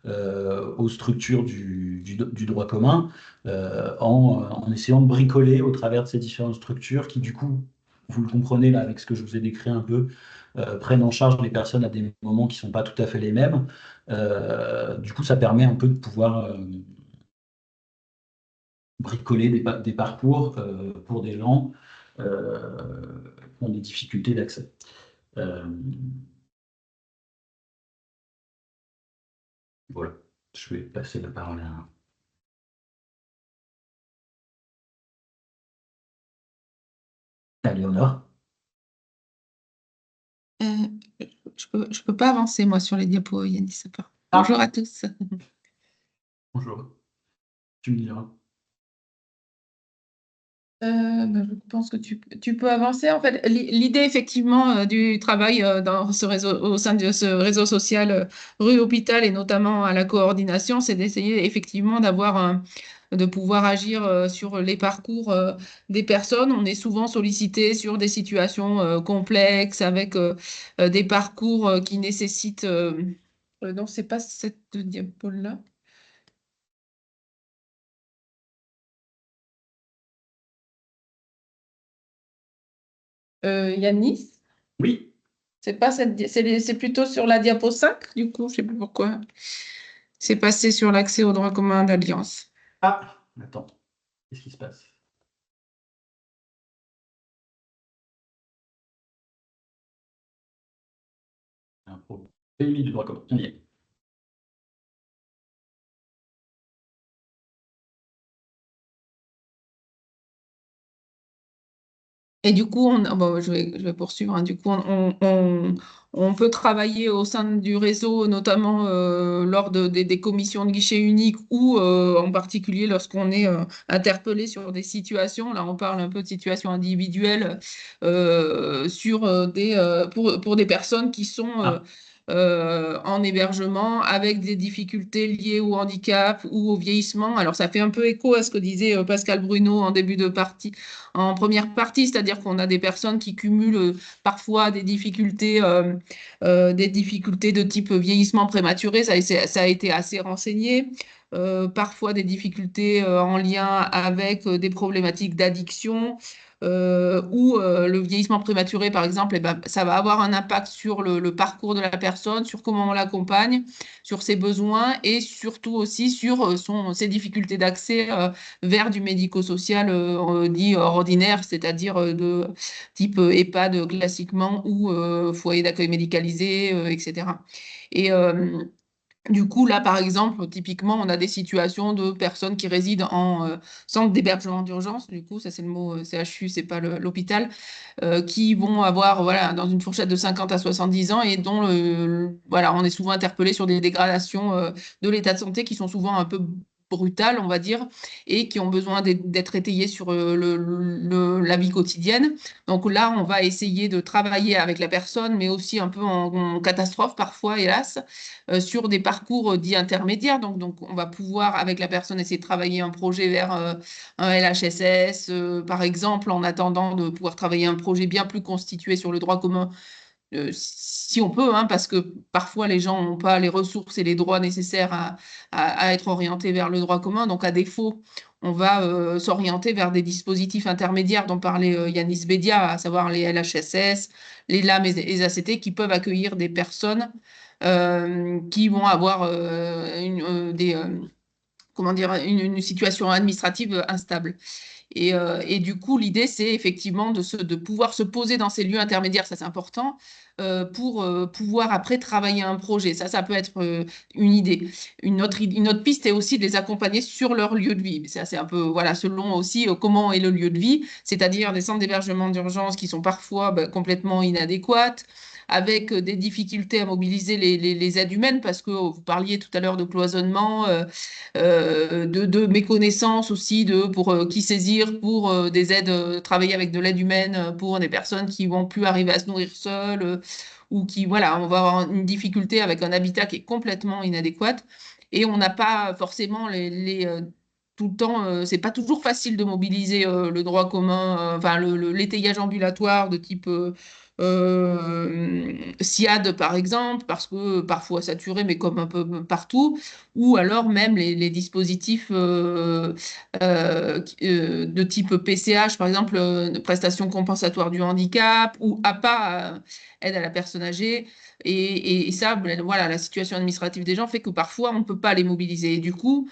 aux structures du droit commun en essayant de bricoler au travers de ces différentes structures qui du coup, vous le comprenez là avec ce que je vous ai décrit un peu, prennent en charge les personnes à des moments qui ne sont pas tout à fait les mêmes. Du coup, ça permet un peu de pouvoir bricoler des parcours pour des gens qui ont des difficultés d'accès. Voilà, je vais passer la parole à Léonore. Je peux pas avancer, moi, sur les diapos, Yanis. Bonjour à tous. Bonjour. Tu me diras. Je pense que tu peux avancer. En fait, l'idée effectivement du travail dans ce réseau, au sein de ce réseau social rue Hôpital et notamment à la coordination, c'est d'essayer effectivement de pouvoir agir sur les parcours des personnes. On est souvent sollicité sur des situations complexes avec des parcours qui nécessitent. Non, c'est pas cette diapo-là. Yanis? Oui. C'est pas c'est plutôt sur la diapo 5, du coup, je sais plus pourquoi. C'est passé sur l'accès au droit commun d'alliance. Ah, attends, qu'est-ce qui se passe? un pays du droit commun. On y est. Et du coup, bon, je vais poursuivre, hein. Du coup, on peut travailler au sein du réseau, notamment lors des commissions de guichet unique ou en particulier lorsqu'on est interpellé sur des situations. Là, on parle un peu de situations individuelles pour des personnes qui sont en hébergement avec des difficultés liées au handicap ou au vieillissement. Alors, ça fait un peu écho à ce que disait Pascal Bruno en début de partie, en première partie, c'est-à-dire qu'on a des personnes qui cumulent parfois des difficultés de type vieillissement prématuré, ça a été assez renseigné. Parfois des difficultés en lien avec des problématiques d'addiction, ou le vieillissement prématuré, par exemple, eh ben, ça va avoir un impact sur le parcours de la personne, sur comment on l'accompagne, sur ses besoins et surtout aussi sur ses difficultés d'accès vers du médico-social dit ordinaire, c'est-à-dire de type EHPAD classiquement ou foyer d'accueil médicalisé, etc. Et du coup, là, par exemple, typiquement, on a des situations de personnes qui résident en centre d'hébergement d'urgence. Du coup, ça, c'est le mot CHU, c'est pas l'hôpital, qui vont avoir, voilà, dans une fourchette de 50 à 70 ans et dont, voilà, on est souvent interpellé sur des dégradations de l'état de santé qui sont souvent un peu brutales, on va dire, et qui ont besoin d'être étayées sur la vie quotidienne. Donc là, on va essayer de travailler avec la personne, mais aussi un peu en catastrophe parfois, hélas, sur des parcours dits intermédiaires. Donc, on va pouvoir, avec la personne, essayer de travailler un projet vers un LHSS, par exemple, en attendant de pouvoir travailler un projet bien plus constitué sur le droit commun, si on peut, hein, parce que parfois les gens n'ont pas les ressources et les droits nécessaires à être orientés vers le droit commun. Donc, à défaut, on va s'orienter vers des dispositifs intermédiaires dont parlait Yanis Bedia, à savoir les LHSS, les LAM et les ACT, qui peuvent accueillir des personnes qui vont avoir comment dire, une situation administrative instable. Et du coup, l'idée, c'est effectivement de pouvoir se poser dans ces lieux intermédiaires, ça c'est important, pour pouvoir après travailler un projet. Ça peut être une idée. Une autre piste est aussi de les accompagner sur leur lieu de vie. Mais c'est un peu, voilà, selon aussi comment est le lieu de vie, c'est-à-dire des centres d'hébergement d'urgence qui sont parfois complètement inadéquats, avec des difficultés à mobiliser les aides humaines, parce que vous parliez tout à l'heure de cloisonnement, de méconnaissance aussi pour qui saisir pour des aides, travailler avec de l'aide humaine pour des personnes qui vont plus arriver à se nourrir seules, ou qui, voilà, on va avoir une difficulté avec un habitat qui est complètement inadéquat et on n'a pas forcément tout le temps, c'est pas toujours facile de mobiliser le droit commun, enfin l'étayage ambulatoire de type SIAD par exemple, parce que parfois saturé, mais comme un peu partout, ou alors même les dispositifs de type PCH, par exemple, prestation compensatoire du handicap, ou APA, aide à la personne âgée. Et ça, voilà, la situation administrative des gens fait que parfois on ne peut pas les mobiliser. Et du coup,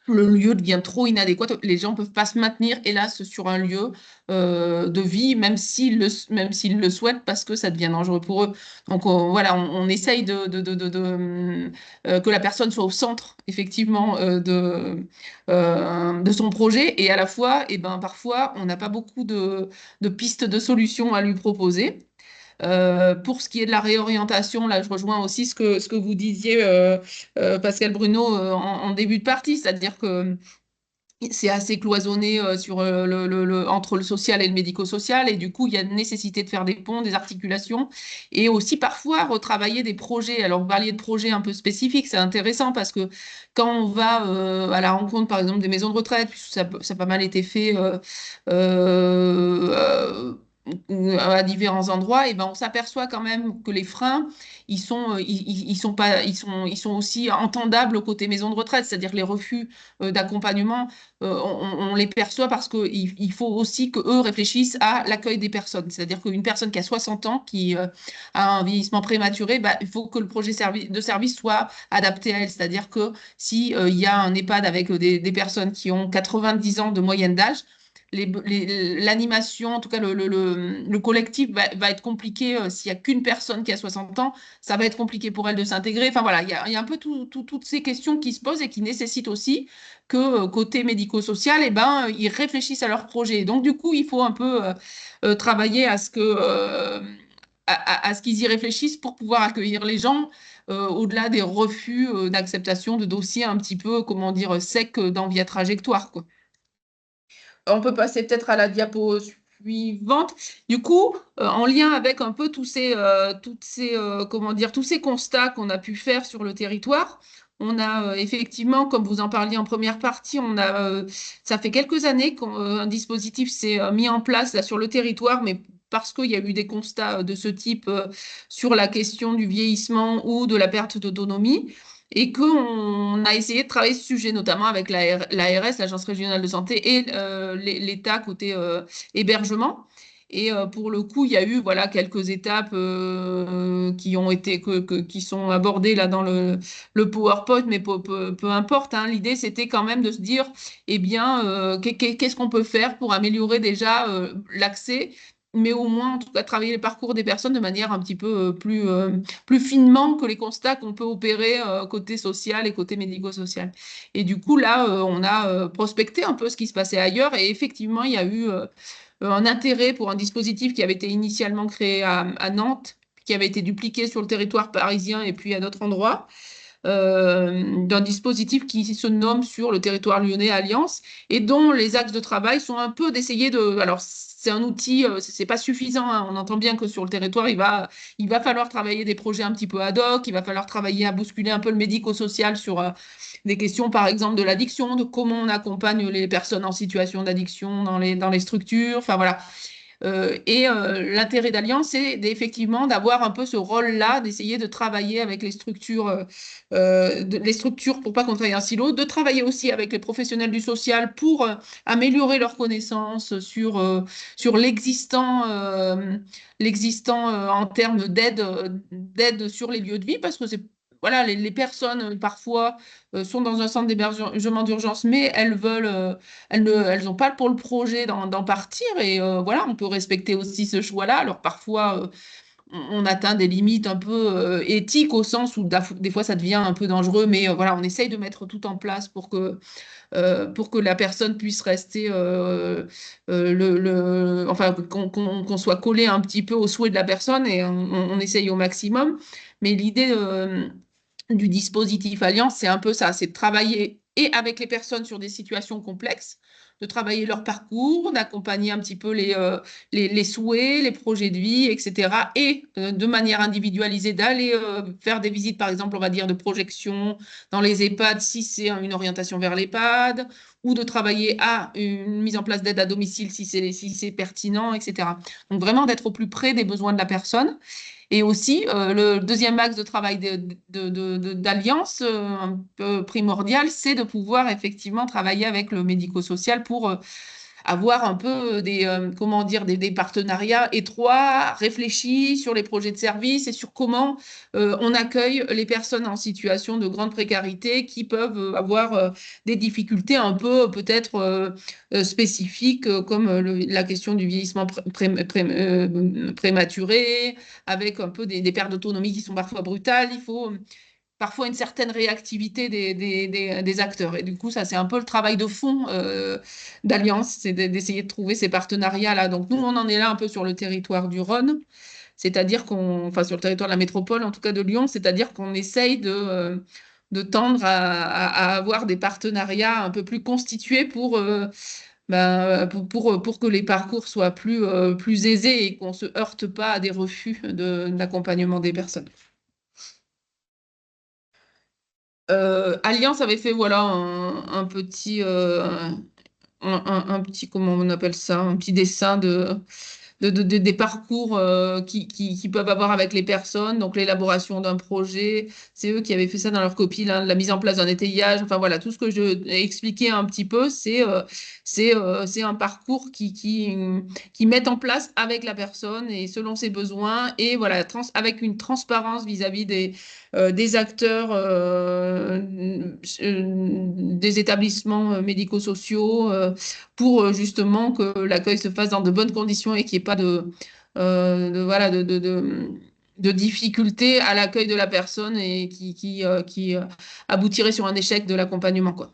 le lieu devient trop inadéquat. Les gens ne peuvent pas se maintenir, hélas, sur un lieu de vie, même s'ils le souhaitent, parce que ça devient dangereux pour eux. Donc voilà, on essaye que la personne soit au centre, effectivement, de son projet. Et à la fois, et ben, parfois, on n'a pas beaucoup de pistes de solutions à lui proposer. Pour ce qui est de la réorientation, là, je rejoins aussi ce que vous disiez, Pascal Bruno, en début de partie, c'est-à-dire que c'est assez cloisonné entre le social et le médico-social, et du coup, il y a une nécessité de faire des ponts, des articulations, et aussi parfois retravailler des projets. Alors, vous parliez de projets un peu spécifiques, c'est intéressant parce que quand on va à la rencontre, par exemple, des maisons de retraite, puisque ça a pas mal été fait à différents endroits, et ben on s'aperçoit quand même que les freins, ils sont aussi entendables côté maison de retraite, c'est-à-dire les refus d'accompagnement, on les perçoit parce qu'il faut aussi qu'eux réfléchissent à l'accueil des personnes. C'est-à-dire qu'une personne qui a 60 ans, qui a un vieillissement prématuré, bah, il faut que le projet de service soit adapté à elle. C'est-à-dire que si, il y a un EHPAD avec des personnes qui ont 90 ans de moyenne d'âge, l'animation, en tout cas le collectif va être compliqué s'il n'y a qu'une personne qui a 60 ans, ça va être compliqué pour elle de s'intégrer. Enfin voilà, il y a un peu toutes ces questions qui se posent et qui nécessitent aussi que côté médico-social, eh ben, ils réfléchissent à leur projet. Donc du coup, il faut un peu travailler à ce que à ce qu'ils y réfléchissent pour pouvoir accueillir les gens au-delà des refus d'acceptation de dossiers un petit peu, comment dire, secs dans Via Trajectoire, quoi. On peut passer peut-être à la diapo suivante. Du coup, en lien avec un peu comment dire, tous ces constats qu'on a pu faire sur le territoire, on a effectivement, comme vous en parliez en première partie, ça fait quelques années qu'un dispositif s'est mis en place là, sur le territoire, mais parce qu'il y a eu des constats de ce type sur la question du vieillissement ou de la perte d'autonomie et qu'on a essayé de travailler ce sujet, notamment avec l'ARS, l'Agence régionale de santé, et l'État côté hébergement. Et pour le coup, il y a eu voilà, quelques étapes qui ont été qui sont abordées là dans le PowerPoint, mais peu importe. Hein. L'idée, c'était quand même de se dire, eh bien, qu'est-ce qu'on peut faire pour améliorer déjà l'accès, mais au moins, en tout cas, travailler les parcours des personnes de manière un petit peu plus finement que les constats qu'on peut opérer côté social et côté médico-social. Et du coup, là, on a prospecté un peu ce qui se passait ailleurs et effectivement, il y a eu un intérêt pour un dispositif qui avait été initialement créé à Nantes, qui avait été dupliqué sur le territoire parisien et puis à d'autres endroits. D'un dispositif qui se nomme sur le territoire lyonnais Alliance et dont les axes de travail sont un peu d'essayer de... Alors, c'est un outil, c'est pas suffisant. Hein. On entend bien que sur le territoire, il va falloir travailler des projets un petit peu ad hoc, il va falloir travailler à bousculer un peu le médico-social sur des questions, par exemple, de l'addiction, de comment on accompagne les personnes en situation d'addiction dans les structures. Enfin, voilà. L'intérêt d'Alliance, c'est effectivement d'avoir un peu ce rôle-là, d'essayer de travailler avec les structures pour pas qu'on travaille en silo, de travailler aussi avec les professionnels du social pour améliorer leurs connaissances sur l'existant en termes d'aide sur les lieux de vie, parce que c'est voilà, les personnes parfois sont dans un centre d'hébergement d'urgence, mais elles n'ont pas pour le projet d'en partir et voilà, on peut respecter aussi ce choix-là. Alors parfois, on atteint des limites un peu éthiques au sens où des fois ça devient un peu dangereux, mais voilà, on essaye de mettre tout en place pour que la personne puisse rester, enfin, qu'on soit collé un petit peu aux souhaits de la personne et on essaye au maximum. Mais l'idée du dispositif Alliance, c'est un peu ça, c'est de travailler et avec les personnes sur des situations complexes, de travailler leur parcours, d'accompagner un petit peu les souhaits, les projets de vie, etc. Et de manière individualisée, d'aller faire des visites, par exemple, on va dire, de projection dans les EHPAD, si c'est une orientation vers l'EHPAD, ou de travailler à une mise en place d'aide à domicile si c'est pertinent, etc. Donc vraiment d'être au plus près des besoins de la personne. Et aussi, le deuxième axe de travail d'Alliance, un peu primordial, c'est de pouvoir effectivement travailler avec le médico-social pour avoir un peu comment dire, des partenariats étroits, réfléchis sur les projets de service et sur comment on accueille les personnes en situation de grande précarité qui peuvent avoir des difficultés un peu peut-être spécifiques comme la question du vieillissement prématuré, avec un peu des pertes d'autonomie qui sont parfois brutales. Il faut parfois une certaine réactivité des acteurs. Et du coup, ça, c'est un peu le travail de fond d'Alliance, c'est d'essayer de trouver ces partenariats-là. Donc, nous, on en est là un peu sur le territoire du Rhône, c'est-à-dire enfin, sur le territoire de la métropole, en tout cas de Lyon, c'est-à-dire qu'on essaye de tendre à avoir des partenariats un peu plus constitués pour que les parcours soient plus aisés et qu'on ne se heurte pas à des refus d'accompagnement des personnes. Alliance avait fait voilà un petit comment on appelle ça, un petit dessin des parcours qui peuvent avoir avec les personnes, donc l'élaboration d'un projet. C'est eux qui avaient fait ça dans leur copie, là, la mise en place d'un étayage. Enfin voilà, tout ce que je ai expliqué un petit peu, c'est un parcours qui met en place avec la personne et selon ses besoins et voilà, avec une transparence vis-à-vis des acteurs des établissements médico-sociaux pour justement que l'accueil se fasse dans de bonnes conditions et qu'il n'y ait pas voilà, de difficultés à l'accueil de la personne et qui aboutirait sur un échec de l'accompagnement, quoi.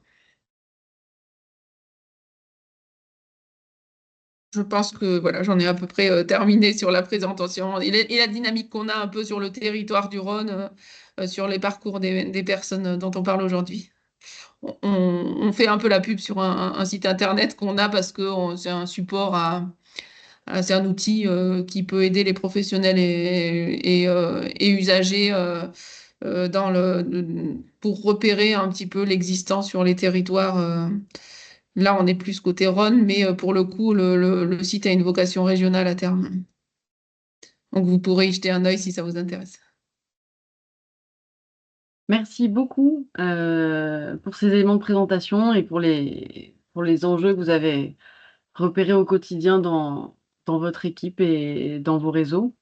Je pense que voilà, j'en ai à peu près terminé sur la présentation et la dynamique qu'on a un peu sur le territoire du Rhône, sur les parcours des personnes dont on parle aujourd'hui. On fait un peu la pub sur un site internet qu'on a parce que c'est un support c'est un outil qui peut aider les professionnels et usagers pour repérer un petit peu l'existence sur les territoires. Là, on est plus côté Rhône, mais pour le coup, le site a une vocation régionale à terme. Donc, vous pourrez y jeter un œil si ça vous intéresse. Merci beaucoup pour ces éléments de présentation et pour les enjeux que vous avez repérés au quotidien dans votre équipe et dans vos réseaux.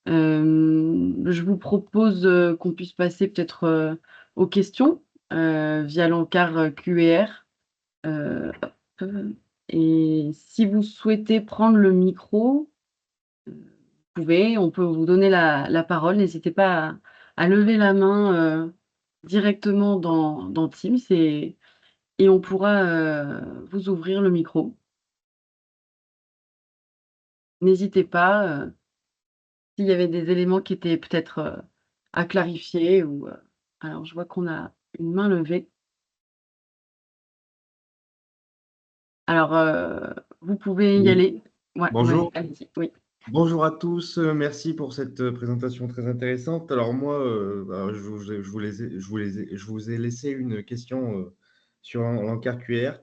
Je vous propose qu'on puisse passer peut-être aux questions via l'encart QR. Hop. Et si vous souhaitez prendre le micro, vous pouvez, on peut vous donner la parole. N'hésitez pas à lever la main directement dans Teams et on pourra vous ouvrir le micro. N'hésitez pas s'il y avait des éléments qui étaient peut-être à clarifier ou alors je vois qu'on a une main levée. Alors vous pouvez y Oui. aller. Ouais, Bonjour. allez-y. Oui. Bonjour à tous, merci pour cette présentation très intéressante. Alors moi, je vous ai laissé une question sur l'encart QR.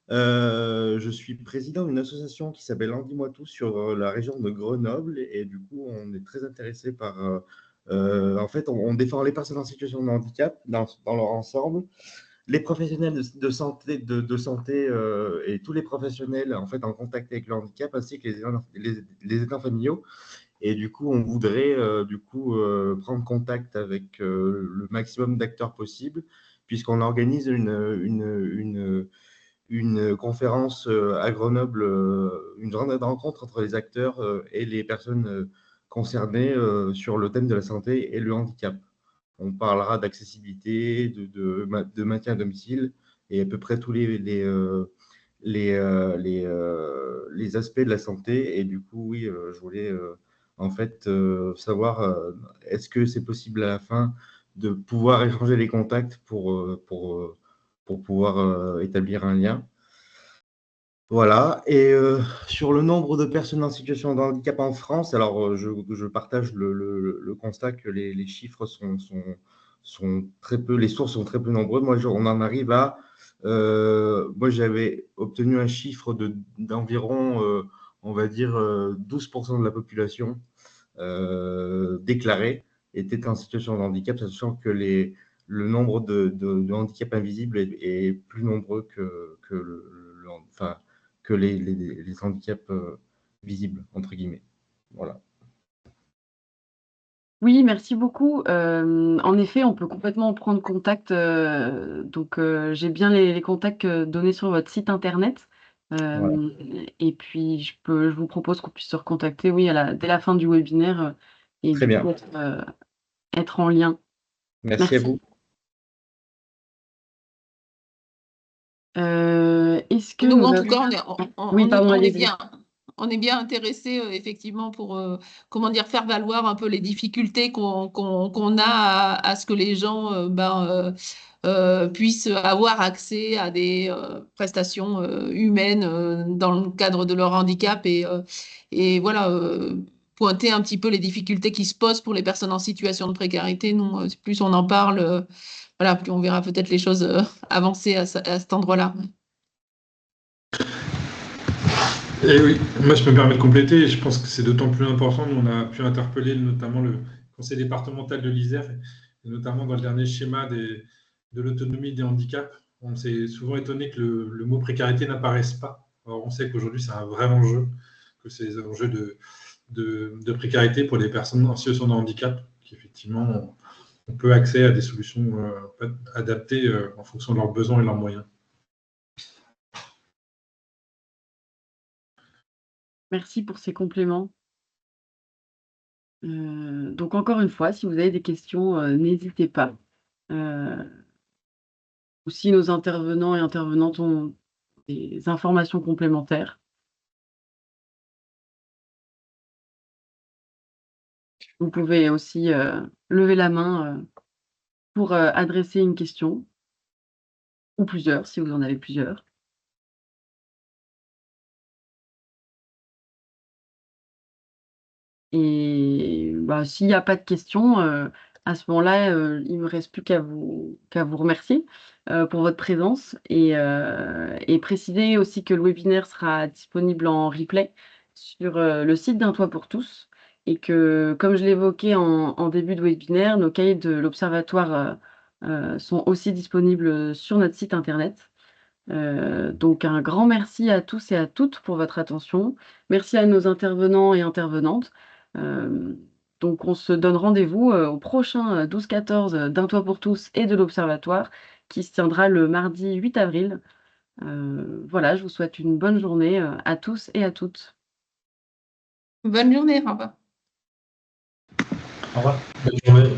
Je suis président d'une association qui s'appelle En Dis-moi Tout sur la région de Grenoble et du coup, on est très intéressé par… en fait, on défend les personnes en situation de handicap dans leur ensemble. Les professionnels de santé, et tous les professionnels en fait en contact avec le handicap, ainsi que les aidants familiaux. Et du coup, on voudrait prendre contact avec le maximum d'acteurs possible, puisqu'on organise une conférence à Grenoble, une journée de rencontre entre les acteurs et les personnes concernées sur le thème de la santé et le handicap. On parlera d'accessibilité, de maintien à domicile et à peu près tous les aspects de la santé. Et du coup, oui, je voulais en fait savoir est-ce que c'est possible à la fin de pouvoir échanger les contacts pour pouvoir établir un lien. Voilà. Et sur le nombre de personnes en situation de handicap en France, alors je partage le constat que les chiffres sont très peu, les sources sont très peu nombreuses. Moi, on en arrive à… moi, j'avais obtenu un chiffre d'environ, on va dire, 12% de la population déclarée était en situation de handicap, sachant que le nombre de handicaps invisibles est plus nombreux que les handicaps visibles, entre guillemets. Voilà. Oui, merci beaucoup. En effet, on peut complètement prendre contact. Donc, j'ai bien les contacts donnés sur votre site internet. Voilà. Et puis, je vous propose qu'on puisse se recontacter, oui, dès la fin du webinaire et Très du coup bien. être en lien. Merci à Merci. vous. Est-ce que Nous, nous en tout avons… cas, Oui, pardon, on est allez-y. bien. On est bien intéressé effectivement pour comment dire faire valoir un peu les difficultés qu'on a à ce que les gens puissent avoir accès à des prestations humaines dans le cadre de leur handicap et voilà pointer un petit peu les difficultés qui se posent pour les personnes en situation de précarité. Nous, plus on en parle, voilà, plus on verra peut-être les choses avancer à cet endroit-là. Et oui, moi je me permets de compléter, et je pense que c'est d'autant plus important. Nous, on a pu interpeller notamment le conseil départemental de l'Isère, et notamment dans le dernier schéma de l'autonomie des handicaps. On s'est souvent étonné que le mot précarité n'apparaisse pas. Alors, on sait qu'aujourd'hui, c'est un vrai enjeu, que c'est des enjeux de précarité pour les personnes en situation de handicap, qui effectivement ont peu accès à des solutions adaptées en fonction de leurs besoins et leurs moyens. Merci pour ces compléments. Donc encore une fois, si vous avez des questions, n'hésitez pas. Ou si nos intervenants et intervenantes ont des informations complémentaires. Vous pouvez aussi, lever la main, pour, adresser une question ou plusieurs, si vous en avez plusieurs. Et bah, s'il n'y a pas de questions, à ce moment-là, il me reste plus qu'à vous remercier, pour votre présence et préciser aussi que le webinaire sera disponible en replay sur, le site d'Un Toit pour tous et que, comme je l'évoquais en début de webinaire, nos cahiers de l'observatoire, sont aussi disponibles, sur notre site internet. Donc un grand merci à tous et à toutes pour votre attention. Merci à nos intervenants et intervenantes. Hem, donc on se donne rendez-vous, au prochain, 12-14 d'Un Toit pour tous et de l'Observatoire qui se tiendra le mardi 8 avril. Voilà, je vous souhaite une bonne journée, à tous et à toutes. Bonne journée, au revoir. Au revoir. Bonne journée.